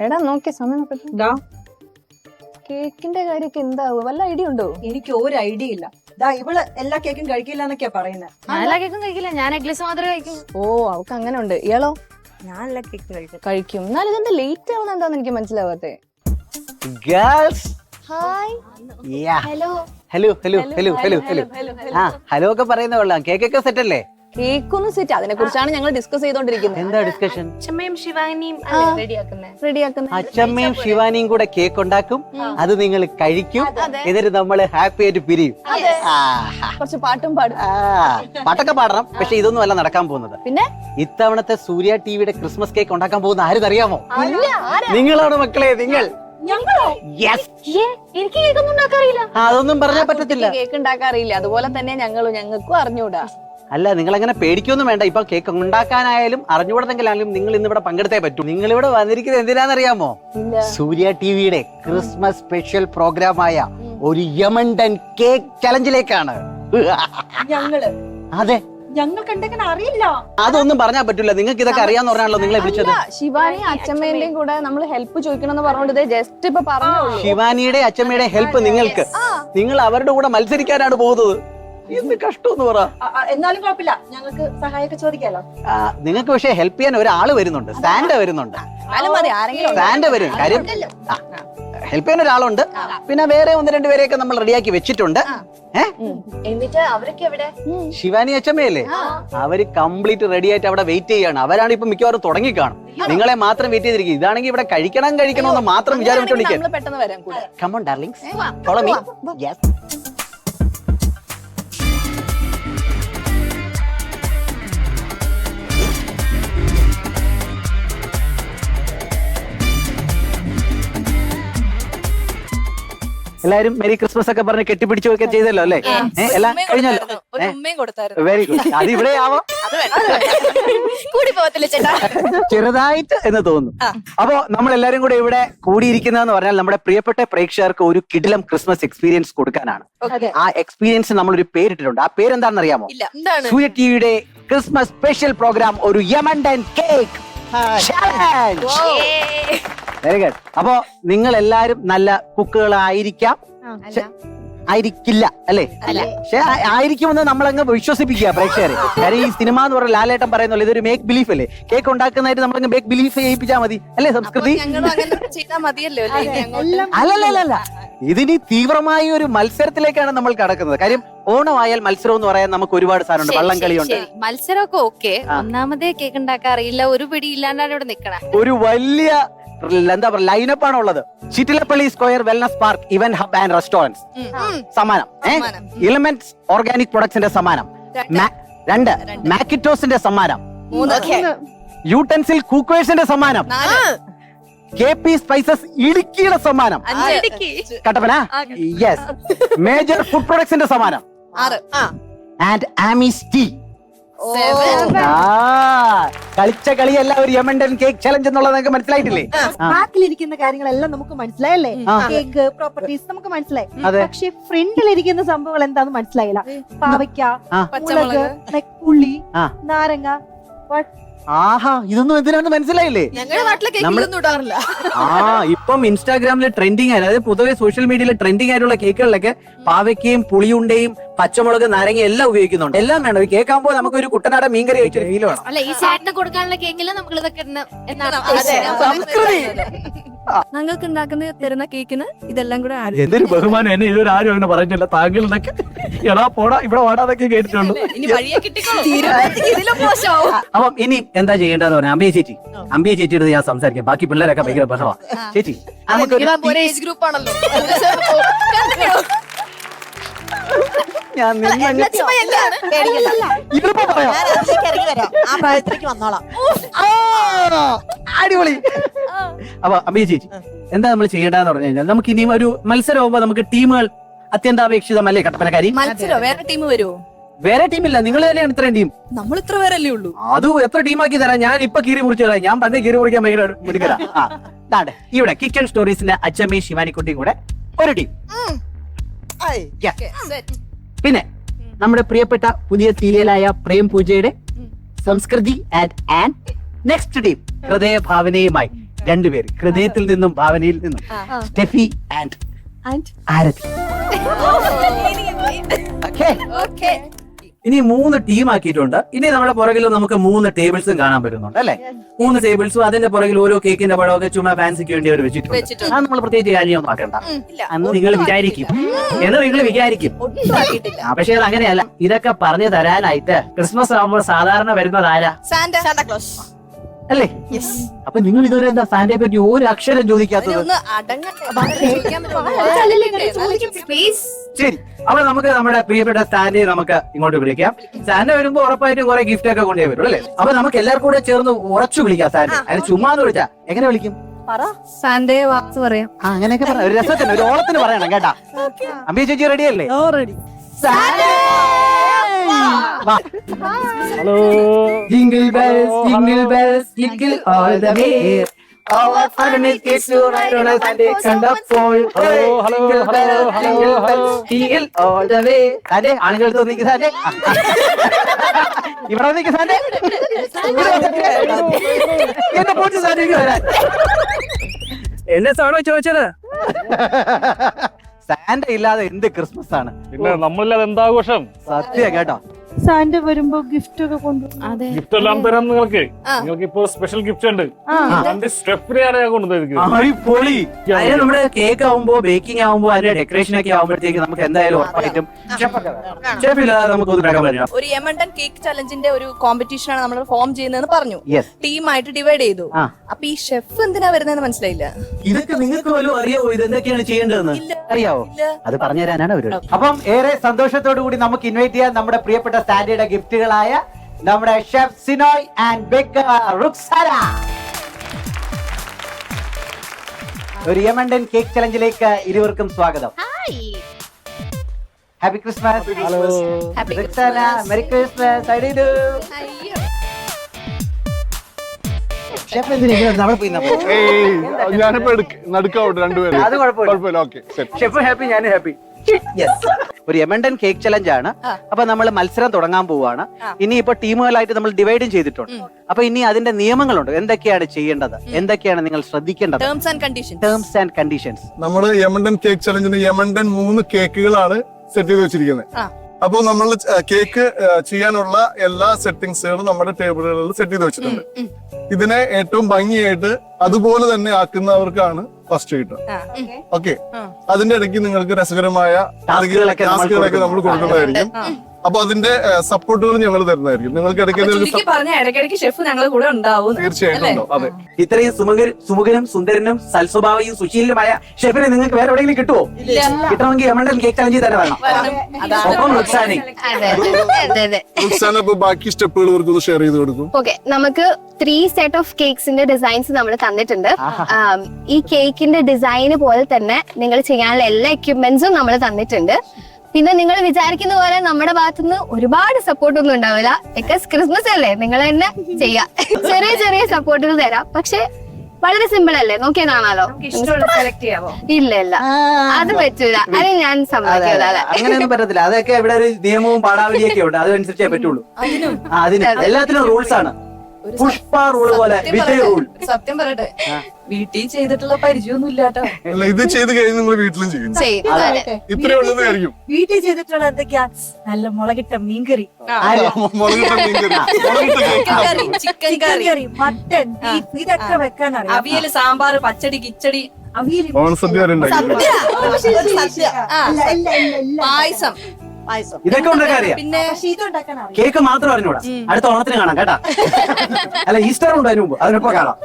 എടാ നോക്കിയ സമയം കേക്കിന്റെ കാര്യമൊക്കെ എന്താവും? വല്ല ഐഡിയ ഉണ്ടോ? എനിക്ക് ഒരു ഐഡിയ ഇല്ല. ഇവള് എല്ലാ കേക്കും കഴിക്കില്ല എന്നൊക്കെയാ പറയുന്നത്. എല്ലാ കേക്കും കഴിക്കില്ല, ഞാൻ എഗ്ലെസ് മാത്രമേ കഴിക്കും. ഓ അവക്ക് അങ്ങനെ ഉണ്ട്. ഇയാളോ? ഞാൻ എല്ലാ കേക്കും കഴിക്കും. എന്നാലും ഇതെന്താ ലേറ്റ് ആവുന്ന എന്താന്ന് എനിക്ക് മനസ്സിലാവാത്തെ. Hi hello hello hello hello hello hello hello ഒക്കെ പറയുന്ന കൊള്ളാം. കേക്കൊക്കെ സെറ്റ് അല്ലേ? കേക്കൊന്നും സെറ്റ്, അതിനെ കുറിച്ചാണ് ഞങ്ങൾ ഡിസ്കസ് ചെയ്തോണ്ടിരിക്കുന്നത്. എന്താ ഡിസ്കഷൻ? അച്ഛമ്മയും ശിവാനിയും റെഡിയാക്കുന്ന അച്ഛമ്മയും ശിവാനിയും കൂടെ കേക്ക് ഉണ്ടാക്കും, അത് നിങ്ങൾ കഴിക്കും, എന്നിട്ട് നമ്മള് ഹാപ്പി ആയിട്ട് പിരിയും. കുറച്ച് പാട്ടും പാടും. പാട്ടൊക്കെ പാടണം, പക്ഷെ ഇതൊന്നും അല്ല നടക്കാൻ പോകുന്നത്. പിന്നെ ഇത്തവണത്തെ സൂര്യ ടിവിയുടെ ക്രിസ്മസ് കേക്ക് ഉണ്ടാക്കാൻ പോകുന്ന ആരെന്നറിയാമോ? നിങ്ങളാണ് മക്കളെ, നിങ്ങൾ. എനിക്ക് കേക്കൊന്നും ഉണ്ടാക്കാറിയില്ല. അതൊന്നും പറഞ്ഞാൽ പറ്റത്തില്ല. കേക്ക് ഉണ്ടാക്കാറിയില്ല, അതുപോലെ തന്നെ ഞങ്ങൾക്കും അറിഞ്ഞൂടാ. അല്ല, നിങ്ങൾ അങ്ങനെ പേടിക്കൊന്നും വേണ്ട. ഇപ്പൊ കേക്ക് ഉണ്ടാക്കാനായാലും അറിഞ്ഞുകൂടെങ്കിലായാലും നിങ്ങൾ ഇന്ന് ഇവിടെ പങ്കെടുത്തേ പറ്റൂ. നിങ്ങൾ ഇവിടെ വന്നിരിക്കുന്നത് എന്തിനാണെന്നറിയാമോ? സൂര്യ ടിവിയുടെ ക്രിസ്മസ് സ്പെഷ്യൽ പ്രോഗ്രാമായ ഒരു യമണ്ടൻ കേക്ക് ചലഞ്ചിലേക്കാണ്. അതെ, ഞങ്ങൾക്ക് എന്തെങ്കിലും അറിയില്ല. അതൊന്നും പറഞ്ഞാൽ പറ്റില്ല. നിങ്ങൾക്ക് ഇതൊക്കെ അറിയാന്ന് പറഞ്ഞാണല്ലോ നിങ്ങളെ വിളിച്ചത്. ശിവാനി അച്ഛമ്മേന്റെയും കൂടെ നമ്മൾ ഹെൽപ്പ് ചോദിക്കണമെന്ന് പറഞ്ഞോണ്ട് ജസ്റ്റ് ഇപ്പൊ പറഞ്ഞു. ശിവാനിയുടെ അച്ഛമ്മയുടെ ഹെൽപ്പ് നിങ്ങൾക്ക്. നിങ്ങൾ അവരുടെ കൂടെ മത്സരിക്കാനാണ് പോകുന്നത്. എന്ത് കഷ്ടമെന്ന് പറ. എന്നാലും കുഴപ്പമില്ല, ഞങ്ങൾക്ക് സഹായമൊക്കെ ചോദിക്കാലോ. നിങ്ങൾക്ക് പക്ഷെ ഹെൽപ്പ് ചെയ്യാൻ ഒരാള് വരുന്നുണ്ട്. സാന്റ വരുന്നുണ്ട്. സാന്റ വരും. കാര്യം ഹെൽപ്പ് ചെയ്യാൻ ഒരാളുണ്ട്. പിന്നെ വേറെ 1-2 പേരെയൊക്കെ നമ്മൾ റെഡിയാക്കി വെച്ചിട്ടുണ്ട്. എന്നിട്ട് അവരൊക്കെ എവിടെ? ശിവാനി അച്ഛമ്മയല്ലേ, അവര് കംപ്ലീറ്റ് റെഡി ആയിട്ട് അവിടെ വെയിറ്റ് ചെയ്യാണ്. അവരാണ് ഇപ്പൊ മിക്കവാറും തുടങ്ങി കാണും. നിങ്ങളെ മാത്രം വെയിറ്റ് ചെയ്തിരിക്കും. ഇതാണെങ്കിൽ ഇവിടെ കഴിക്കണമെന്ന് മാത്രം വിചാരിച്ചോണ്ടിരിക്കും. പെട്ടെന്ന് വരാം കൂടെ. Come on, darlings. Follow me. Yes. എല്ലാരും മെരി ക്രിസ്മസ് ഒക്കെ പറഞ്ഞ് കെട്ടിപ്പിടിച്ചൊക്കെ ചെയ്തല്ലോ അല്ലേ? എല്ലാം കഴിഞ്ഞല്ലോ. Very good. അത് ഇവിടെ ആവാം, ചെറുതായിട്ട് എന്ന് തോന്നുന്നു. അപ്പോ നമ്മൾ എല്ലാരും കൂടെ ഇവിടെ കൂടിയിരിക്കുന്നതെന്ന് പറഞ്ഞാൽ നമ്മുടെ പ്രിയപ്പെട്ട പ്രേക്ഷകർക്ക് ഒരു കിടിലം ക്രിസ്മസ് എക്സ്പീരിയൻസ് കൊടുക്കാനാണ്. ആ എക്സ്പീരിയൻസ് നമ്മളൊരു പേരിട്ടിട്ടുണ്ട്. ആ പേരെന്താണെന്ന് അറിയാമോ? സൂര്യ ടിവിയുടെ ക്രിസ്മസ് സ്പെഷ്യൽ പ്രോഗ്രാം ഒരു യമണ്ടൻ കേക്ക് ചലഞ്ച്. Very good. അപ്പോ നിങ്ങൾ എല്ലാരും നല്ല കുക്കുകളായിരിക്കാം, ആയിരിക്കില്ല അല്ലേ? പക്ഷെ ആയിരിക്കുമെന്ന് നമ്മളങ്ങ് വിശ്വസിപ്പിക്കുക പ്രേക്ഷകരെ. കാര്യം ഈ സിനിമ എന്ന് പറഞ്ഞ ലാലേട്ടൻ പറയുന്നത് ഇതൊരു മേക്ക് ബിലീഫ് അല്ലേ? കേക്ക് ഉണ്ടാക്കുന്നതായിട്ട് നമ്മളങ്ങ് മേക്ക് ബിലീഫ് ചെയ്യിപ്പിച്ചാൽ മതി അല്ലേ? സംസ്കൃതി അല്ലല്ല, ഇതിന് തീവ്രമായ ഒരു മത്സരത്തിലേക്കാണ് നമ്മൾ കടക്കുന്നത്. കാര്യം ഓണമായാൽ മത്സരം എന്ന് പറയാൻ നമുക്ക് ഒരുപാട് സാധനമുണ്ട്. വള്ളംകളിയുണ്ട്. മത്സരമൊക്കെ ഓക്കെ, ഒന്നാമതേ കേക്ക് ഉണ്ടാക്കാൻ അറിയില്ല, ഒരു പിടി ഇല്ലാണ്ടാണ് ഇവിടെ നിക്കണേ. ഒരു വലിയ എന്താ പറയുക ലൈനപ്പ് ആണ് ഉള്ളത്. Chittilappilly square wellness park event hub and restaurants സമ്മാനം. എലിമെന്റ്സ് ഓർഗാനിക് പ്രൊഡക്ട്സിന്റെ സമ്മാനം. 2 മാക്കിറ്റോസിന്റെ സമ്മാനം. യൂട്ടൻസിൽ കുക്കേഴ്സിന്റെ സമ്മാനം. KP സ്പൈസസ് ഇടുക്കിയുടെ സമ്മാനം. കട്ടപ്പന. യെസ്. മേജർ ഫുഡ് പ്രൊഡക്ട്സിന്റെ സമ്മാനം. ആൻഡ് ആമിസ് ടീ. കളിച്ച കളിയല്ല ഒരു യമണ്ടൻ കേക്ക് ചലഞ്ച് എന്നുള്ളത് നിങ്ങൾക്ക് മനസ്സിലായിട്ടില്ലേ? ബാക്കിലിരിക്കുന്ന കാര്യങ്ങളെല്ലാം നമുക്ക് മനസ്സിലായല്ലേ? കേക്ക് പ്രോപ്പർട്ടീസ് നമുക്ക് മനസ്സിലായി. പക്ഷെ ഫ്രണ്ടിലിരിക്കുന്ന സംഭവങ്ങൾ എന്താന്ന് മനസ്സിലായില്ല. പാവയ്ക്ക, മുളക്, പുള്ളി, നാരങ്ങ. ആഹാ, ഇതൊന്നും എന്തിനാണെന്ന് മനസ്സിലായില്ലേ? ഇപ്പം ഇൻസ്റ്റാഗ്രാമിൽ ട്രെൻഡിങ് ആയി, അതായത് പൊതുവെ സോഷ്യൽ മീഡിയയിൽ ട്രെൻഡിങ് ആയിട്ടുള്ള കേക്കുകളിലൊക്കെ പാവയ്ക്കയും പുളിയുണ്ടയും പച്ചമുളക് നാരങ്ങ എല്ലാം ഉപയോഗിക്കുന്നുണ്ട്. എല്ലാം വേണം. ഒരു കേക്കാകുമ്പോൾ നമുക്ക് ഒരു കുട്ടനാടൻ മീൻകറി കഴിച്ചു വേണം. അല്ല, ഈ ചേട്ടന് കൊടുക്കാനുള്ള കേക്കില്ല നമ്മൾ ഇതൊക്കെ ഞങ്ങൾക്ക് ഉണ്ടാക്കുന്ന തരുന്ന കേക്കിന് ഇതെല്ലാം കൂടെ എന്തൊരു ബഹുമാനം. എന്നെ ഇതൊരു ആരും അങ്ങനെ പറഞ്ഞില്ല. താങ്കൾ എന്നൊക്കെ എടാ പോടാ ഇവിടെ ഓടാതൊക്കെ കേട്ടിട്ടുള്ളൂ. അപ്പം ഇനി എന്താ ചെയ്യേണ്ടതെന്ന് പറഞ്ഞാൽ അമ്പിയ ചേച്ചിയുടെ ഞാൻ സംസാരിക്കാം. ബാക്കി പിള്ളേരൊക്കെ ഭയങ്കര ബഹളമാണ്. ചേച്ചി ഞാൻ അടിപൊളി. അപ്പൊ അമ്പിയ ചേച്ചി എന്താ നമ്മൾ ചെയ്യേണ്ടതെന്ന് പറഞ്ഞു കഴിഞ്ഞാൽ നമുക്ക് ഇനിയും ഒരു മത്സരമാകുമ്പോ നമുക്ക് ടീമുകൾ അത്യന്താപേക്ഷിതമല്ലേ കട്ടപ്പനക്കാരി? മത്സരം വേറെ ടീം വരുമോ? വേറെ ടീമില്ല, നിങ്ങൾ തന്നെയാണ് ഇത്രയും ടീം. നമ്മൾ ഇത്ര പേരല്ലേ ഉള്ളൂ. അത് എത്ര ടീമാക്കി തരാം. ഞാൻ ഇപ്പൊ കീറി മുറിച്ചു തരാം. ഞാൻ തന്നെ കീറി മുറിക്കാൻ ഭയങ്കര മിടുക്കരാ. ഇവിടെ കിച്ചൺ സ്റ്റോറീസിന്റെ അച്ഛമ്മയും ശിവാനിക്കുട്ടിയും കൂടെ ഒരു ടീം. പിന്നെ നമ്മുടെ പ്രിയപ്പെട്ട പുതിയ സീരിയലായ പ്രേം പൂജയുടെ സംസ്കൃതി ആൻഡ് നെക്സ്റ്റ് ടീം ഹൃദയ ഭാവനയുമായി രണ്ടുപേര് ഹൃദയത്തിൽ നിന്നും ഭാവനയിൽ നിന്നും സ്റ്റെഫി ആൻഡ് ആരതി. Okay. ഇനി 3 ടീം ആക്കിയിട്ടുണ്ട്. ഇനി നമ്മുടെ പുറകിൽ നമുക്ക് 3 ടേബിൾസും കാണാൻ പറ്റുന്നുണ്ട് അല്ലെ? 3 ടേബിൾസും അതിന്റെ പുറകിൽ ഓരോ കേക്കിന്റെ പടമൊക്കെ ചുമ്മാ ഫാൻസിക്ക് വേണ്ടി അവർ വെച്ചിട്ടുണ്ട്. അത് നമ്മൾ പ്രത്യേകിച്ച് കാര്യമൊന്നും ആക്കണ്ട എന്ന് നിങ്ങൾ വിചാരിക്കും. പക്ഷെ അത് അങ്ങനെയല്ല. ഇതൊക്കെ പറഞ്ഞു തരാനായിട്ട് ക്രിസ്മസ് ആകുമ്പോൾ സാധാരണ വരുന്നത് ആരാ? അല്ലേ? അപ്പൊ നിങ്ങൾ ഇതുവരെ എന്താ സാന്റയെ പറ്റി ഒരു അക്ഷരം ചോദിക്കാത്തത്? ശരി, അപ്പൊ നമുക്ക് നമ്മുടെ പ്രിയപ്പെട്ട സാന്റയെ നമുക്ക് ഇങ്ങോട്ട് വിളിക്കാം. സാന്റ വരുമ്പോ ഉറപ്പായിട്ടും കുറെ ഗിഫ്റ്റ് ഒക്കെ കൊണ്ടേ വരും അല്ലേ? അപ്പൊ നമുക്ക് എല്ലാവർക്കും കൂടെ ചേർന്ന് ഉറച്ചു വിളിക്കാം സാന്റയെ. അതിന് ചുമ്മാന്ന് വിളിച്ചാ എങ്ങനെ വിളിക്കും? സാന്റയെ വാക്ക് പറയാം. അങ്ങനെയൊക്കെ പറയാം. ഒരു രസത്തിന്, ഒരു ഓളത്തിന് പറയണം കേട്ടാ. അമ്പി ചേച്ചി റെഡി അല്ലേ? Hello. Jingle bells, jingle all the way. Our fun is to ride on a Sunday wonderful. Hello. Jingle bells, jingle all the way. Sunday, ആളുകൾ തോന്നിക്ക് Sunday. ഇവിടെ വന്നിക്ക് Sunday. എന്നെ പോയിട്ട് Sunday വരാൻ. എന്നെ സാണോ ചോദിച്ചത്? സാന്റ ഇല്ലാതെ എന്ത് ക്രിസ്മസ് ആണ്? പിന്നെ നമ്മളില്ലാതെ എന്താഘോഷം? സത്യം കേട്ടോ. സാന്റ വരുമ്പോ ഗിഫ്റ്റ് ഒക്കെ കൊണ്ടുവരും. ഗിഫ്റ്റ് എല്ലാം തരാം നിങ്ങൾക്ക് ഇപ്പോ സ്പെഷ്യൽ ഗിഫ്റ്റ് ഉണ്ട്. സ്റ്റെപ്പിനെയാണ് ഞാൻ കൊണ്ടുവന്നിരിക്കുന്നത്. അതിന് നമ്മുടെ കേക്ക് ആവുമ്പോ ബേക്കിംഗ് ആവുമ്പോ അതിന്റെ ഡെക്കറേഷൻ ഒക്കെ ആവുമ്പോഴത്തേക്ക് നമുക്ക് എന്തായാലും ഉറപ്പായിട്ടും ഷെഫില്ലാതെ നമുക്ക് ഒന്നും പറ്റില്ല. ഒരു യമണ്ടൻ കേക്ക് ചലഞ്ചിന്റെ ഒരു കോമ്പറ്റീഷൻ ആണ് നമ്മൾ ഫോം ചെയ്യുന്നതെന്ന് പറഞ്ഞു. ടീമായിട്ട് ഡിവൈഡ് ചെയ്തു. അപ്പൊ ഈ ഷെഫ് എന്തിനാ വരുന്നതെന്ന് മനസ്സിലായില്ല. ഇതൊക്കെ നിങ്ങൾക്ക് പോലും അറിയാവോ ഇതെന്തൊക്കെയാണ് ചെയ്യേണ്ടതെന്ന്? അറിയാവോ? അത് പറഞ്ഞുതരാനാണ് അവരോട്. അപ്പം ഏറെ സന്തോഷത്തോടു കൂടി നമുക്ക് ഇൻവൈറ്റ് ചെയ്യാൻ നമ്മുടെ പ്രിയപ്പെട്ട സാന്റയുടെ ഗിഫ്റ്റുകളായ നമ്മുടെ chef Sinoy and Baker Ruksana. ഒരു യമണ്ടൻ കേക്ക് ചലഞ്ചിലേക്ക് ഇരുവർക്കും സ്വാഗതം. Happy Christmas. Hello. Ruksana, merry Christmas. Chef എന്തിനാണ് അവിടെ പോയി ഞാനിപ്പോ നടുക്കാവട്ടെ രണ്ടുപേരും. അത് കുഴപ്പമില്ല. ഓക്കെ. ഷെഫ് ഹാപ്പി, ഞാനും ഹാപ്പി. ഒരു യമണ്ടൻ കേക്ക് ചലഞ്ച് ആണ്. അപ്പൊ നമ്മൾ മത്സരം തുടങ്ങാൻ പോവാണ്. ഇനി ഇപ്പൊ ടീമുകളായിട്ട് നമ്മൾ ഡിവൈഡും ചെയ്തിട്ടുണ്ട്. അപ്പൊ ഇനി അതിന്റെ നിയമങ്ങളുണ്ട്. എന്തൊക്കെയാണ് ചെയ്യേണ്ടത്, എന്തൊക്കെയാണ് നിങ്ങൾ ശ്രദ്ധിക്കേണ്ടത്? Terms and conditions. നമ്മള് യമണ്ടൻ കേക്ക് ചലഞ്ചിന് യമണ്ടൻ 3 കേക്കുകളാണ് സെറ്റ് ചെയ്ത് വെച്ചിരിക്കുന്നത്. അപ്പോൾ നമ്മൾ കേക്ക് ചെയ്യാനുള്ള എല്ലാ സെറ്റിംഗ്സുകളും നമ്മുടെ ടേബിളുകളിൽ സെറ്റ് ചെയ്ത് വെച്ചിട്ടുണ്ട്. ഇതിനെ ഏറ്റവും ഭംഗിയായിട്ട് അതുപോലെ തന്നെ ആക്കുന്നവർക്കാണ് ഫസ്റ്റ് കിട്ടുക. ഓക്കെ, അതിന്റെ ഇടയ്ക്ക് നിങ്ങൾക്ക് രസകരമായ ടാസ്കുകളൊക്കെ നമ്മൾ കൊടുക്കുന്നതായിരിക്കും. അപ്പൊ അതിന്റെ സപ്പോർട്ടുകൾ ഞങ്ങൾ തരുന്നതായിരിക്കും. നിങ്ങൾക്ക് ഇടയ്ക്കിടയ്ക്ക് ഷെഫ് ഞങ്ങളുടെ കൂടെ ഉണ്ടാവും. തീർച്ചയായിട്ടും ഉണ്ടാവും. അതെ, ഇത്രയും സുമുഖനും സുന്ദരനും സൽസ്വഭാവിയും സുശീലനുമായ ഷെഫിനെ നിങ്ങൾക്ക് വേറെ എവിടെയെങ്കിലും കിട്ടുമോ? കിട്ടണമെങ്കിൽ യമണ്ടൻ കേക്ക് ചലഞ്ചിൽ തന്നെ വരണം. ഒപ്പം റുക്സാനയും. ബാക്കി സ്റ്റെപ്പുകൾ ഇവർക്കൊന്ന് ഷെയർ ചെയ്ത് കൊടുക്കും. ഓക്കെ, നമുക്ക് 3 സെറ്റ് ഓഫ് കേക്സിന്റെ ഡിസൈൻസ് നമ്മൾ തന്നിട്ടുണ്ട്. ഈ കേക്കിന്റെ ഡിസൈന് പോലെ തന്നെ നിങ്ങൾ ചെയ്യാനുള്ള എല്ലാ എക്യുപ്മെന്റ്സും നമ്മൾ തന്നിട്ടുണ്ട്. പിന്നെ നിങ്ങൾ വിചാരിക്കുന്ന പോലെ നമ്മുടെ ഭാഗത്തുനിന്ന് ഒരുപാട് സപ്പോർട്ട് ഒന്നും ഉണ്ടാവില്ല. ബിക്കോസ് ക്രിസ്മസ് അല്ലേ, നിങ്ങൾ തന്നെ ചെയ്യാം. ചെറിയ ചെറിയ സപ്പോർട്ടുകൾ തരാം. പക്ഷെ വളരെ സിമ്പിൾ അല്ലേ, നോക്കിയാൽ കാണാലോ. ഇല്ല അത് പറ്റൂല. അത് ഞാൻ സമ്മതിക്കൂല. അങ്ങനെയൊന്നും പറ്റത്തില്ല. അതൊക്കെ ഇവിടെ ഒരു നിയമവും പാടാവലിയൊക്കെ ഉണ്ട്. അതനുസരിച്ചേ പറ്റുള്ളൂ. അതിന് എല്ലാത്തിനും റൂൾസ് ആണ്. പുഷ്പ റൂൾ പോലെ വിജയ് റൂൾ. സത്യം പറയട്ടെ, വീട്ടിൽ ചെയ്തിട്ടുള്ള പരിചയമൊന്നും ഇല്ലാട്ടോ. അല്ല, ഇത് ചെയ്ത് കഴിഞ്ഞ് നിങ്ങൾ വീട്ടിലും ചെയ്യും. ഇത്രേ ഉള്ളതായിരിക്കും. വീട്ടിൽ ചെയ്തിട്ടുള്ള എന്തൊക്കെയാ? നല്ല മുളകിട്ട മീൻകറി, ചിക്കൻ കറി, മട്ടൻ, ബീഫ്, ഇതൊക്കെ വെക്കാൻ അറിയാം. അവിയല്, സാമ്പാർ, പച്ചടി, കിച്ചടി, ഓണസദ്യ പായസം, ഇതൊക്കെ ഉണ്ടാക്കാൻ അറിയാം. പിന്നെ കേക്ക് മാത്രം അറിഞ്ഞൂടാ. അടുത്ത ഓണത്തിന് കാണാം കേട്ടാ. അല്ല, ഈസ്റ്റർ ഉണ്ട് അതിന് മുമ്പ്, അതിനൊപ്പം കാണാം.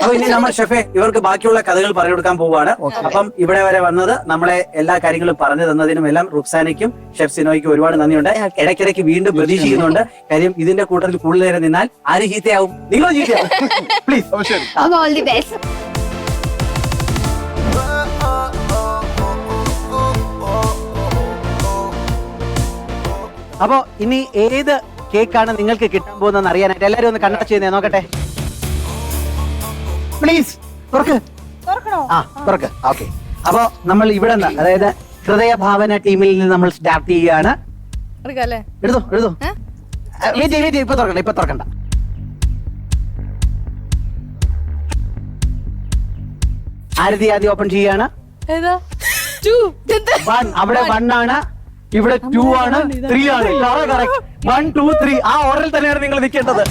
അപ്പൊ ഇനി നമ്മൾ ഷെഫെ ഇവർക്ക് ബാക്കിയുള്ള കഥകൾ പറഞ്ഞു കൊടുക്കാൻ പോവാണ്. അപ്പം ഇവിടെ വരെ വന്നത് നമ്മളെ എല്ലാ കാര്യങ്ങളും പറഞ്ഞു തന്നതിനും എല്ലാം റുക്സാനയ്ക്കും ഷെഫ് സിനോയ്ക്കും ഒരുപാട് നന്ദിയുണ്ട്. ഇടയ്ക്കിടയ്ക്ക് വീണ്ടും പ്രതീക്ഷിക്കുന്നുണ്ട്. കാര്യം ഇതിന്റെ കൂട്ടത്തിൽ കൂടുതൽ നേരം നിന്നാൽ ആര് ചീത്തയാവും? നിങ്ങളോ ചീത്തയാവും. പ്ലീസ്. All the best. അപ്പൊ ഇനി ഏത് കേക്കാണ് നിങ്ങൾക്ക് കിട്ടാൻ പോകുന്നതെന്ന് അറിയാനായിട്ട് എല്ലാരും ഒന്ന് കണ്ണട ചെയ്യുന്നേ നോക്കട്ടെ. പ്ലീസ് തുറക്കണോ? തുറക്ക്. ഓക്കെ, അപ്പൊ നമ്മൾ ഇവിടെ നിന്ന്, അതായത് ഹൃദയഭാവന ടീമിൽ നിന്ന് നമ്മൾ സ്റ്റാർട്ട് ചെയ്യുകയാണ്. എഴുതോ വെയിറ്റ്, ഇപ്പൊ തുറക്കണ്ട. ആരതി ആദ്യം ഓപ്പൺ ചെയ്യാണ്. ഏതാ 2 1 അവിടെ 1 ആണ്, ഇവിടെ 2 ആണ്, 3 ആണ്. കറക്റ്റ് 1 2 3 ആ ഓർഡറിൽ തന്നെയാണ് നിങ്ങൾ നിൽക്കേണ്ടത്.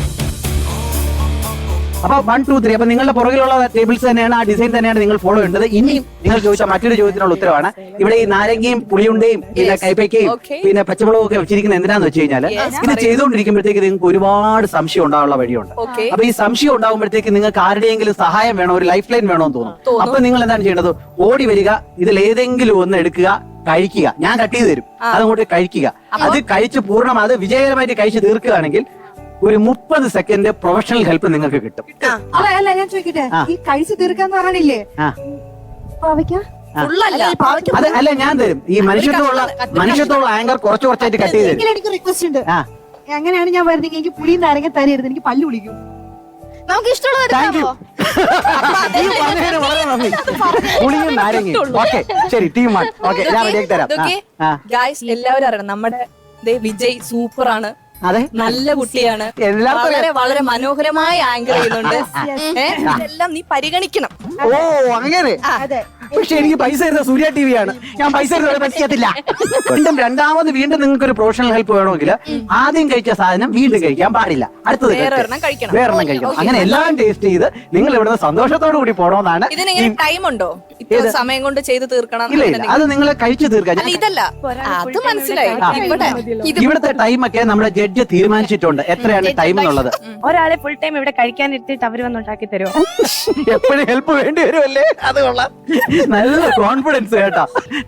അപ്പൊ 1 2 3 അപ്പൊ നിങ്ങളുടെ പുറകിലുള്ള ടേബിൾസ് തന്നെയാണ്, ആ ഡിസൈൻ തന്നെയാണ് നിങ്ങൾ ഫോളോ ചെയ്യേണ്ടത്. ഇനി നിങ്ങൾ ചോദിച്ച മറ്റൊരു ചോദ്യത്തിനുള്ള ഉത്തരവാണ്. ഇവിടെ ഈ നാരങ്ങയും പുളിയുണ്ടയും പിന്നെ കൈപ്പയ്ക്കയും പിന്നെ പച്ചമുളകും ഒക്കെ വെച്ചിരിക്കുന്നത് എന്തിനാന്ന് വെച്ച് കഴിഞ്ഞാൽ ഇത് ചെയ്തുകൊണ്ടിരിക്കുമ്പോഴത്തേക്ക് നിങ്ങൾക്ക് ഒരുപാട് സംശയം ഉണ്ടാകാനുള്ള വഴിയുണ്ട്. അപ്പൊ ഈ സംശയം ഉണ്ടാകുമ്പോഴത്തേക്ക് നിങ്ങൾക്ക് ആരുടെയെങ്കിലും സഹായം വേണോ, ഒരു ലൈഫ് ലൈൻ വേണോ എന്ന് തോന്നും. അപ്പൊ നിങ്ങൾ എന്താണ് ചെയ്യേണ്ടത്? ഓടി വരിക, ഇതിൽ ഏതെങ്കിലും ഒന്ന് എടുക്കുക, കഴിക്കുക. ഞാൻ കട്ട് ചെയ്ത് തരും, അതങ്ങോട്ട് കഴിക്കുക. അത് കഴിച്ച് പൂർണ്ണം അത് വിജയകരമായിട്ട് കഴിച്ച് തീർക്കുകയാണെങ്കിൽ ഒരു 30 സെക്കൻഡ് പ്രൊഫഷണൽ ഹെൽപ്പ് നിങ്ങൾക്ക് കിട്ടും. അല്ല ഞാൻ ചോദിക്കട്ടെ, ഈ കഴിച്ചു തീർക്കാന്ന് പറഞ്ഞില്ലേ ആ. പാവയ്ക്ക ഫുള്ളല്ല. അത് അല്ല ഞാൻ തരും. ഈ മനുഷ്യത്തോളം ആങ്കർ കുറച്ച് കുറച്ചായിട്ട് കട്ട് ചെയ്ത് തരും. എനിക്ക് റിക്വസ്റ്റ് ഉണ്ട്. ആ. അങ്ങനെയാണ് ഞാൻ വരുന്നെങ്കിൽ എനിക്ക് പുളിയും നാരങ്ങ തരരുത്, എനിക്ക് പല്ല് വിളിക്കും. നമുക്ക് ഇഷ്ടമുള്ളത് താങ്ക് യു. വളരെ നന്ദി. പുളിയും നാരങ്ങയും. ഓക്കെ ശരി, ടീം 1. ഓക്കെ ഞാൻ റെഡിയാക്കി തരാം. ഗായ്സ് എല്ലാവരും അറിയണം, നമ്മുടെ വിജയ് സൂപ്പർ ആണ്, അതെ, നല്ല കുട്ടിയാണ്, എല്ലാവർക്കും വളരെ വളരെ മനോഹരമായ ആങ്കർ ചെയ്യുന്നുണ്ട്. ഇതെല്ലാം നീ പരിഗണിക്കണം. ഓ അങ്ങനെ. അതെ. പക്ഷെ എനിക്ക് പൈസ തരുന്ന സൂര്യ ടി വി ആണ്, ഞാൻ പൈസ പറ്റില്ല. രണ്ടാമത് വീണ്ടും നിങ്ങൾക്ക് ഒരു പ്രൊഫഷണൽ ഹെൽപ്പ് വേണമെങ്കിൽ ആദ്യം കഴിച്ച സാധനം വീണ്ടും കഴിക്കാൻ പാടില്ല, അടുത്തത് വേറൊരെണ്ണം കഴിക്കണം. വേറെണ്ണം കഴിക്കണം. അങ്ങനെ എല്ലാം ടേസ്റ്റ് ചെയ്ത് നിങ്ങൾ ഇവിടുന്ന് സന്തോഷത്തോടു കൂടി പോകണമെന്നാണ്. ഇതിനെങ്ങനെ ടൈം ഉണ്ടോ? ഇത്ര സമയം കൊണ്ട് ചെയ്ത് തീർക്കണം? ഇല്ല ഇല്ല, അത് നിങ്ങൾ കഴിച്ചു തീർക്കാൻ. അല്ല, ഇതല്ല, അത് മനസ്സിലായി. ഇവിടുത്തെ ടൈമൊക്കെ നമ്മുടെ ജഡ്ജ് തീരുമാനിച്ചിട്ടുണ്ട് എത്രയാണ് ടൈം എന്നുള്ളത്. ഒരാളെ ഫുൾ ടൈം ഇവിടെ കഴിക്കാൻ ഇരുത്തിട്ട് അവര് വന്ന് ഉണ്ടാക്കി തരുമോ? എപ്പോഴും ഹെൽപ്പ് വേണ്ടി വരുമല്ലേ, അത് കൊള്ളാം. നല്ല കോൺഫിഡൻസ് കേട്ടോ.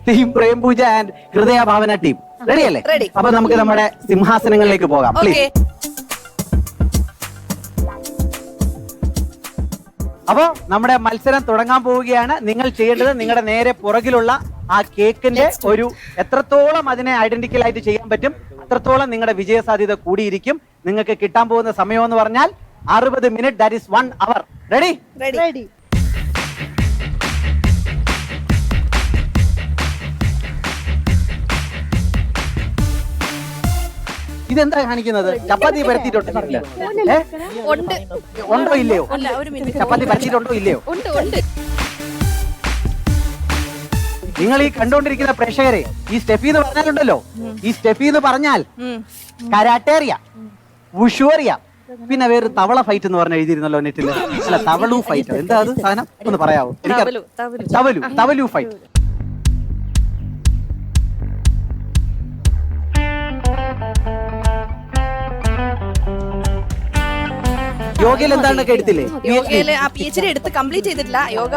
ടീം പ്രേം പൂജ ആൻഡ് ഹൃദയ ഭാവന ടീം റെഡി അല്ലേ? അപ്പൊ നമുക്ക് നമ്മുടെ സിംഹാസനങ്ങളിലേക്ക് പോകാം പ്ലീസ്. അപ്പോ നമ്മുടെ മത്സരം തുടങ്ങാൻ പോവുകയാണ്. നിങ്ങൾ ചെയ്യേണ്ടത് നിങ്ങളുടെ നേരെ പുറകിലുള്ള ആ കേക്കിന്റെ ഒരു എത്രത്തോളം അതിനെ ഐഡന്റിക്കൽ ആയിട്ട് ചെയ്യാൻ പറ്റും അത്രത്തോളം നിങ്ങളുടെ വിജയ സാധ്യത കൂടിയിരിക്കും. നിങ്ങൾക്ക് കിട്ടാൻ പോകുന്ന സമയം എന്ന് പറഞ്ഞാൽ 60 minute, that is 1 hour. Ready? Ready. ഇതെന്താ കാണിക്കുന്നത്? ചപ്പാത്തി പരത്തിയിട്ടുണ്ടോ ഇല്ലയോ? ചപ്പാത്തി പരത്തിയിട്ടുണ്ടോ ഇല്ലയോ? നിങ്ങൾ ഈ കണ്ടുകൊണ്ടിരിക്കുന്ന പ്രേക്ഷകരെ, ഈ സ്റ്റെഫി എന്ന് പറഞ്ഞാലുണ്ടല്ലോ, ഈ സ്റ്റെഫി എന്ന് പറഞ്ഞാൽ കരാട്ടെ അറിയാം, വുഷു അറിയാം, പിന്നെ വേറെ തവള ഫൈറ്റ് എന്ന് പറഞ്ഞ എഴുതിയിരുന്നല്ലോ നെറ്റില്. അല്ല, തവളു ഫൈറ്റ്, എന്താ അത് സാധനം ഒന്ന് പറയാവോ? എനിക്ക് തവലു ഫൈറ്റ്. യോഗയിൽ എന്താണൊക്കെ എടുത്തില്ലേ? യോഗയില് ആ PhD എടുത്ത് കംപ്ലീറ്റ് ചെയ്തിട്ടില്ല. യോഗ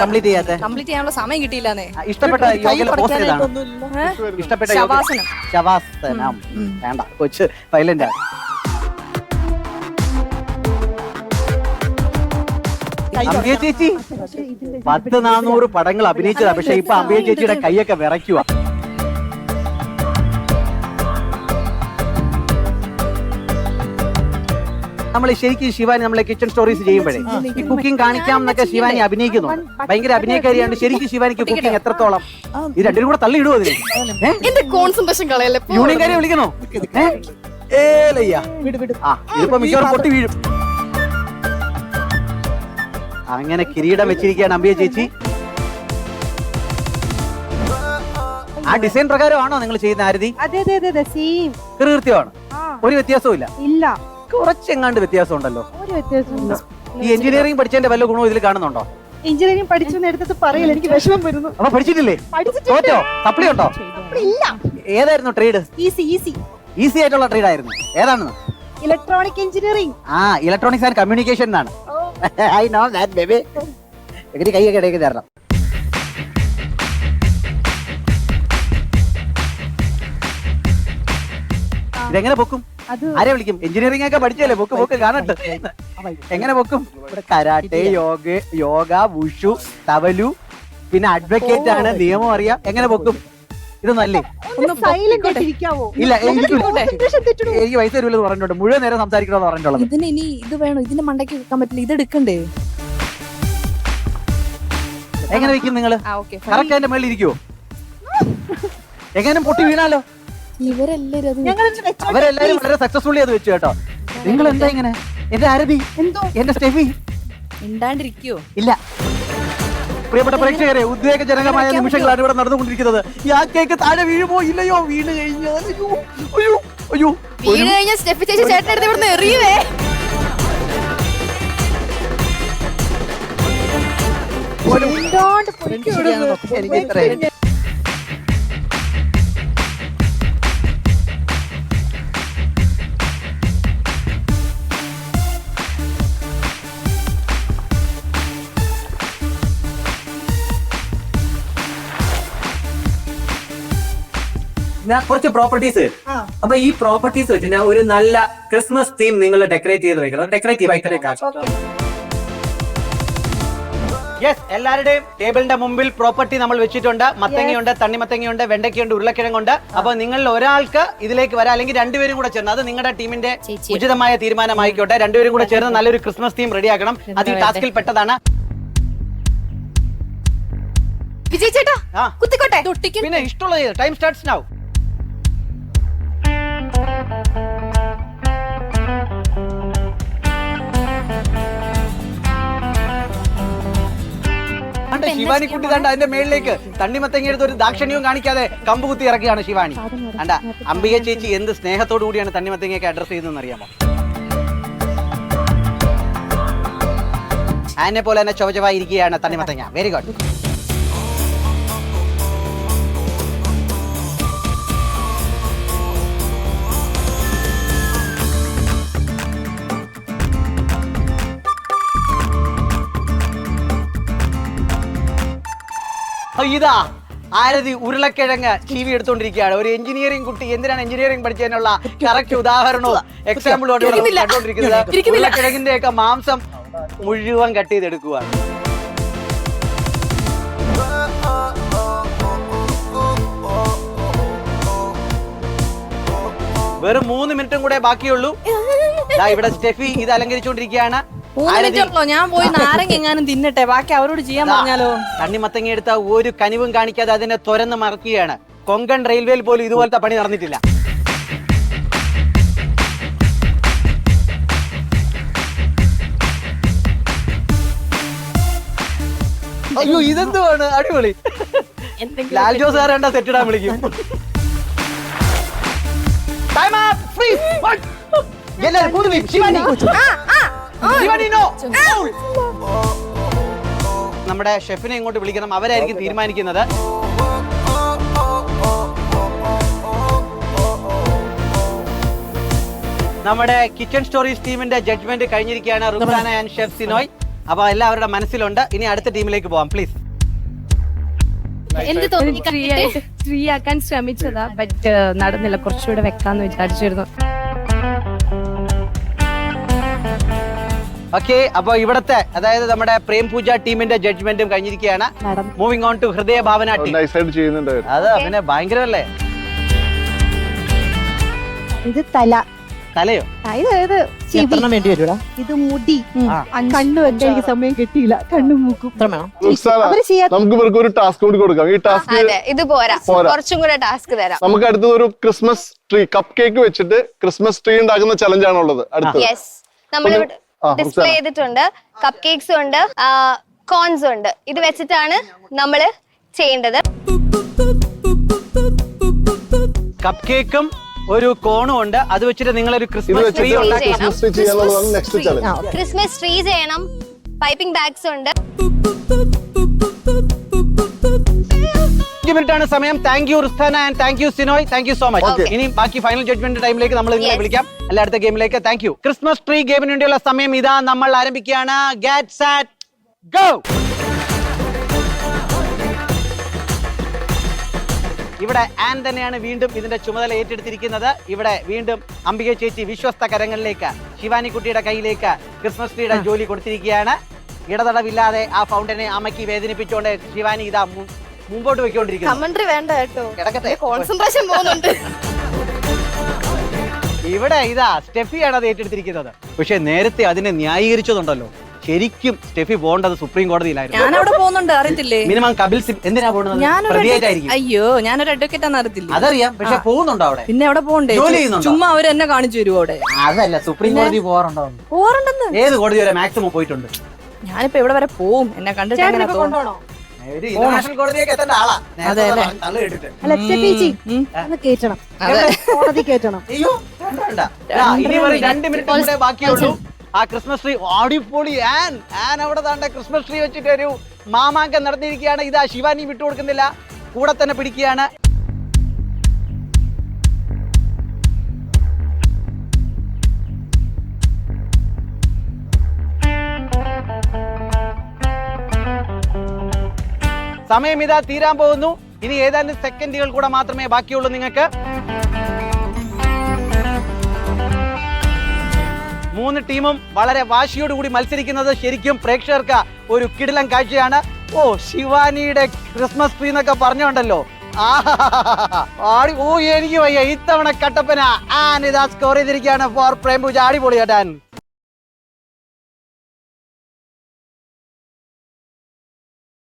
കംപ്ലീറ്റ് ചെയ്യാത്ത കംപ്ലീറ്റ് ചെയ്യാനുള്ള സമയം കിട്ടിയില്ലാന്നേ. ഇഷ്ടപ്പെട്ട യോഗയിലെ പോസ്റ്റ് ഏതാണ്? ഇഷ്ടപ്പെട്ട ശവാസനം. ശവാസനം വേണ്ട, കൊച്ച് സൈലന്റ് ആണ്. അമ്പിയ ചേച്ചി 1000-400 പടങ്ങൾ അഭിനയിച്ചതാ, പക്ഷെ ഇപ്പൊ അമ്പിയ ചേച്ചിയുടെ കൈയൊക്കെ വിറയ്ക്കുക. നമ്മൾ ശരിക്കും ശിവാനി നമ്മളെ കിച്ചൺ സ്റ്റോറീസ് ചെയ്യുമ്പോഴേ ഈ കുക്കിംഗ് കാണിക്കാം എന്നൊക്കെ ശിവാനി അഭിനയിക്കുന്നു. ഭയങ്കര അഭിനയക്കാരിയാണ്. ശരിക്കും ശിവാനിക്ക് കുക്കിംഗ് എത്രത്തോളം? ഇത് രണ്ടും കൂടെ തള്ളി ഇടുവോ അതിന്? എന്റെ കോൺസെൻട്രേഷൻ കളയല്ലേ. യൂണിയൻകാരെ വിളിക്കണോ? ഇതിപ്പോ മിക്കവാറും പൊട്ടി വീഴും. അങ്ങനെ കിരീടം വെച്ചിരിക്കുകയാണ് അമ്പിയ ചേച്ചി. ആ ഡിസൈൻ പ്രകാരമാണോ നിങ്ങൾ ചെയ്യുന്ന ആരതി? അതെ സെയിം കൃത്യമാണ്, ഒരു വ്യത്യാസവും ഇല്ല. ഇല്ല, കുറച്ചെങ്ങാണ്ട് വ്യത്യാസം ഉണ്ടല്ലോ. ഒരു വ്യത്യാസമില്ല. ഈ എഞ്ചിനീയറിംഗ് പഠിച്ചതിന്റെ വല്ല ഗുണവും ഇതിൽ കാണുന്നുണ്ടോ? എഞ്ചിനീയറിംഗ് പഠിച്ചു എടുത്തത് പറയില്ല, എനിക്ക് വിഷമം വരുന്നു. അപ്പൊ പഠിച്ചിട്ടില്ലേ? തോറ്റോ? സപ്ലി ഉണ്ടോ? ഇല്ല. ഏതായിരുന്നു ട്രേഡ്? ഈസി ആയിട്ടുള്ള ട്രേഡ് ആയിരുന്നു. ഏതാണെന്ന്? Electronic engineering. Electronics and communication എന്നാണ്. I know that baby. എങ്ങനെ കൈയൊക്കെ ഇടയ്ക്ക് തരണം. ഇതെങ്ങനെ പൊക്കും? ആരെ വിളിക്കും? എഞ്ചിനീയറിംഗ് ഒക്കെ പഠിച്ചല്ലേ? പൊക്ക് കാണട്ടെ. എങ്ങനെ പൊക്കും? കരാട്ടെ, യോഗ, വുഷു, തവലു, പിന്നെ അഡ്വക്കേറ്റ് ആണ്, നിയമം അറിയാം. എങ്ങനെ പൊക്കും? ഇതൊന്നല്ലേ? ഇല്ല, എനിക്ക് വയസ്സ് വരുമല്ലോ പറഞ്ഞിട്ടുണ്ട്. മുഴുവൻ നേരം സംസാരിക്കണമെന്ന് പറഞ്ഞിട്ടുള്ളത്. ഇതിന് ഇനി ഇത് വേണോ? ഇതിന്റെ മണ്ടയ്ക്ക് വെക്കാൻ പറ്റില്ല, ഇത് എടുക്കണ്ടേ? എങ്ങനെ വെക്കും നിങ്ങള്? കറക്റ്റ് അതിന്റെ മേളിൽ ഇരിക്കുവോ? എങ്ങനെ പൊട്ടി വീണാലോ? അവരെല്ലാരും വളരെ സക്സസ്ഫുള്ളി അത് വെച്ചു കേട്ടോ. നിങ്ങൾ എന്താ ഇങ്ങനെ? എന്റെ ആരതി, എന്റെ സ്റ്റെഫി മിണ്ടാണ്ടിരിക്കോ? ഇല്ല. പ്രിയപ്പെട്ട പ്രേക്ഷകരെ, ഉദ്വേഗജനകമായ നിമിഷങ്ങളാണ് ഇവിടെ നടന്നുകൊണ്ടിരിക്കുന്നത്. ആ കേക്ക് താഴെ വീഴുമോ ഇല്ലയോ? വീണ് കഴിഞ്ഞാൽ അയ്യോ അയ്യോ അയ്യോ. വീട് കഴിഞ്ഞ സ്റ്റെപ്പ് ചേച്ചി ചേട്ടനെടുത്ത് ഇവിടുന്ന് എറിയുവേ. എനിക്ക് ഇത്രയും ഞാൻ കുറച്ച് പ്രോപ്പർട്ടീസ്. അപ്പൊ ഈ പ്രോപ്പർട്ടീസ് വെച്ച് ഒരു നല്ല ക്രിസ്മസ് തീം നിങ്ങൾ ഡെക്കറേറ്റ് ചെയ്ത് വെക്കണം. ഡെക്കറേറ്റീവ് ആയിട്ട് യെസ്, എല്ലാവരുടെയും ടേബിളിന്റെ മുമ്പിൽ പ്രോപ്പർട്ടി നമ്മൾ വെച്ചിട്ടുണ്ട്. മത്തങ്ങയുണ്ട്, തണ്ണിമത്തങ്ങയുണ്ട്, വെണ്ടയ്ക്കുണ്ട്, ഉരുളക്കിഴങ്ങുണ്ട്. അപ്പൊ നിങ്ങളിൽ ഒരാൾക്ക് ഇതിലേക്ക് വരാം, അല്ലെങ്കിൽ രണ്ടുപേരും കൂടെ ചേർന്ന്, അത് നിങ്ങളുടെ ടീമിന്റെ ഉചിതമായ തീരുമാനമായിക്കോട്ടെ. രണ്ടുപേരും കൂടെ ചേർന്ന് നല്ലൊരു ക്രിസ്മസ് തീം റെഡിയാക്കണം. അത് ഈ ടാസ്കിൽ പെട്ടതാണ്. വിജയ് ചേട്ടാ കുത്തിക്കോട്ടെ. പിന്നെ ഇഷ്ടമുള്ള ടൈം സ്റ്റാർട്ട്സ് നൗ. ശിവാനി കുട്ടി തണ്ട അതിന്റെ മേളിലേക്ക് തണ്ണിമത്തങ്ങ എടുത്ത് ഒരു ദാക്ഷണ്യവും കാണിക്കാതെ കമ്പ് കുത്തി ഇറക്കുകയാണ് ശിവാനി. അണ്ട അംബിക ചേച്ചി എന്ത് സ്നേഹത്തോടു കൂടിയാണ് തണ്ണിമത്തങ്ങയൊക്കെ അഡ്രസ് ചെയ്തതെന്ന് അറിയാമോ? ആനെ പോലെ തന്നെ ചൊവചവായിരിക്കുകയാണ് തണ്ണിമത്തങ്ങ. Very good. ഇതാ ആരതി ഉരുളക്കിഴങ്ങ് ചീവി എടുത്തോണ്ടിരിക്കുകയാണ്. ഒരു എഞ്ചിനീയറിംഗ് കുട്ടി എന്തിനാണ് എഞ്ചിനീയറിംഗ് പഠിച്ചതിനുള്ള കറക്റ്റ് ഉദാഹരണവും എക്സാമ്പിളും കണ്ടോണ്ടിരിക്കുന്നത്. ഉരുളക്കിഴങ്ങിന്റെ ഒക്കെ മാംസം മുഴുവൻ കട്ട് ചെയ്തെടുക്കുകയാണ്. വെറും 3 മിനിറ്റും കൂടെ ബാക്കിയുള്ളൂ. ഇവിടെ സ്റ്റെഫി ഇത് അലങ്കരിച്ചുകൊണ്ടിരിക്കുകയാണ്. ഞാൻ പോയി നാരങ്ങ എങ്ങാനും തിന്നട്ടെ, ബാക്കി അവരോട് ചെയ്യാൻ പറഞ്ഞാലോ. തണ്ണിമത്തങ്ങ എടുത്ത ഒരു കനിവും കാണിക്കാതെ അതിനെ തുറന്ന് മറക്കുകയാണ്. കൊങ്കൺ റെയിൽവേയിൽ പോലും ഇതുപോലത്തെ പണി നടന്നിട്ടില്ല. അയ്യോ ഇതെന്തുവാണ്? അടിപൊളി. ലാൽ ജോസ് സാർ കണ്ട സെറ്റ് ഇടാൻ വിളിക്കും. നമ്മുടെ ഷെഫിനെ ഇങ്ങോട്ട് വിളിക്കണം, അവരായിരിക്കും തീരുമാനിക്കുന്നത്. നമ്മുടെ കിച്ചൺ സ്റ്റോറീസ് ടീമിന്റെ ജഡ്ജ്മെന്റ് കഴിഞ്ഞിരിക്കുകയാണ്. Ruksana and chef Sinoy. അപ്പൊ എല്ലാവരുടെ മനസ്സിലുണ്ട്. ഇനി അടുത്ത ടീമിലേക്ക് പോവാം പ്ലീസ്. എന്ത് തോന്നി? ഫ്രീ ആക്കാൻ ശ്രമിച്ചതാ, ബട്ട് നടന്നില്ല. കുറച്ചുകൂടെ വെക്കാന്ന് വിചാരിച്ചിരുന്നു. ഓക്കെ, അപ്പൊ ഇവിടത്തെ അതായത് നമ്മുടെ പ്രേം പൂജ ടീമിന്റെ ജഡ്ജ്മെന്റും കഴിഞ്ഞിരിക്കുകയാണ്. മൂവിംഗ് ഓൺ ടു ഹൃദയ ഭാവന ടീം. അത് പിന്നെ ഭയങ്കരല്ലേ. ഇത് തലയോ? ഇത് മുടി. കണ്ണു വെക്കാൻ എനിക്ക് സമയം കിട്ടിയില്ല. കണ്ണും മൂക്കും നമുക്ക് ഇവർക്ക് ഒരു ടാസ്ക് കൂടി കൊടുക്കാം. ഈ ടാസ്ക് ഇത് പോരാ, കുറച്ചും കൂടെ ടാസ്ക് തരാം. നമുക്ക് അടുത്തത് ഒരു ക്രിസ്മസ് ട്രീ കപ്പ് കേക്ക് വെച്ചിട്ട് ക്രിസ്മസ് ട്രീ ഉണ്ടാക്കുന്ന ചലഞ്ച് ആണുള്ളത് അടുത്തത്. യെസ്, നമ്മളിവിടെ ഡിസ്പ്ലേ ചെയ്തിട്ടുണ്ട്. കപ്പ് കേക്ക്സ് ഉണ്ട്, കോൺസ് ഉണ്ട്. ഇത് വെച്ചിട്ടാണ് നമ്മള് ചെയ്യേണ്ടത്. കപ്പ് കേക്കും ഒരു കോണും ഉണ്ട്. അത് വെച്ചിട്ട് നിങ്ങൾ ഒരു ക്രിസ്മസ് ട്രീ ക്രിസ്മസ് ട്രീ ചെയ്യണം. പൈപ്പിംഗ് ബാഗ്സ് ഉണ്ട്. 5 മിനിറ്റാണ് സമയം. Thank you Rustana and thank you Sinoy. Thank you so much. ഇനി ബാക്കി ഫൈനൽ ജഡ്ജ്മെന്റ് ടൈമിലേക്ക് നമ്മൾ നിങ്ങളെ വിളിക്കാം. അല്ല അടുത്ത ഗെയിമിലേക്ക്. Thank you. ക്രിസ്മസ് ട്രീ ഗെയിമിന് വേണ്ടിയുള്ള സമയം ഇതാ നമ്മൾ ആരംഭിക്കുകയാണ്. Get set go. ഇവിടെ ആൻ തന്നെയാണ് വീണ്ടും ഇതിന്റെ ചുമതല ഏറ്റെടുത്തിരിക്കുന്നത്. ഇവിടെ വീണ്ടും അംബിക ചേച്ചി വിശ്വസ്ത കരങ്ങളിലേക്ക് ശിവാനി കുട്ടിയുടെ കയ്യിലേക്ക് ക്രിസ്മസ് ട്രീയുടെ ജോലി കൊടുത്തിരിക്കുകയാണ്. ഇടതടവില്ലാതെ ആ ഫൗണ്ടനെ അമ്മയ്ക്ക് വേദനിപ്പിച്ചുകൊണ്ട് ശിവാനി ഇതാ മുമ്പോട്ട് വെക്കൊണ്ടിരിക്കുന്നു. കമന്ററി വേണ്ട കേട്ടോ, കിടക്കട്ടെ. കോൺസെൻട്രേഷൻ പോകുന്നുണ്ട്. ഇവിടെ ഇതാ സ്റ്റെഫിയാണ് അത് ഏറ്റെടുത്തിരിക്കുന്നത്. പക്ഷെ നേരത്തെ അതിനെ ന്യായീകരിച്ചതുണ്ടല്ലോ. ശരിക്കും സ്റ്റെഫി പോകേണ്ടത് സുപ്രീം കോടതിയിലായിരുന്നു. ഞാൻ അവിടെ പോകുന്നുണ്ട്, അറിയത്തില്ലേ? മിനിമം കപിൽ സിംഗ് എന്തിനാ പോകുന്നത്? അയ്യോ, ഞാനൊരു അഡ്വക്കേറ്റ് ആണെന്ന് അറിയത്തില്ല. അതറിയാം, പക്ഷെ പോകുന്നുണ്ടോ അവിടെ? പിന്നെ അവിടെ പോകണ്ടേ? ജോലി ചെയ്യുന്നുണ്ടോ? ചുമ്മാ അവര് എന്നെ കാണിച്ചു തരുമോ അവിടെ? അതല്ല, സുപ്രീം കോടതി പോകാറുണ്ടോ? പോകാറുണ്ടെന്ന്. ഏത് കോടതി വരെ മാക്സിമം പോയിട്ടുണ്ട്? ഞാനിപ്പോ എവിടെ വരെ പോവും? എന്നെ കണ്ടിട്ട് ഒരു ഇന്റർനാഷണൽ കോടതിയൊക്കെ എത്തേണ്ട ആളാ. നേരത്തെ പറഞ്ഞ് തള്ളു കേട്ടിട്ട്. അല്ല ചേച്ചി ഒന്ന് കേറ്റണം, കോടതി കേറ്റണം. അയ്യോ വേണ്ട. ഇനി ഒരു 2 മിനിറ്റ് കൂടെ ബാക്കിയുള്ളൂ. ആ ക്രിസ്മസ് ട്രീ അടിപൊളി. ആൻ അവിടെ താണ്ട ക്രിസ്മസ് ട്രീ വെച്ചിട്ട് ഒരു മാമാങ്കം നടത്തിയിരിക്കുകയാണ്. ഇതാ ശിവാനി വിട്ടുകൊടുക്കുന്നില്ല, കൂടെ തന്നെ പിടിക്കുകയാണ്. സമയം ഇതാ തീരാൻ പോകുന്നു. ഇനി ഏതാനും സെക്കൻഡുകൾ കൂടെ മാത്രമേ ബാക്കിയുള്ളൂ നിങ്ങൾക്ക്. 3 ടീമും വളരെ വാശിയോടുകൂടി മത്സരിക്കുന്നത് ശരിക്കും പ്രേക്ഷകർക്ക് ഒരു കിടിലൻ കാഴ്ചയാണ്. ഓ, ശിവാനിയുടെ ക്രിസ്മസ് ട്രീ എന്നൊക്കെ പറഞ്ഞോണ്ടല്ലോ. ഓ എനിക്ക് വയ്യ. ഇത്തവണ കട്ടപ്പന ആൻ ഇതാ സ്കോർ ചെയ്തിരിക്കുകയാണ് ഫോർ പ്രേംപൂജ. അടിപൊളി കേട്ടാൻ.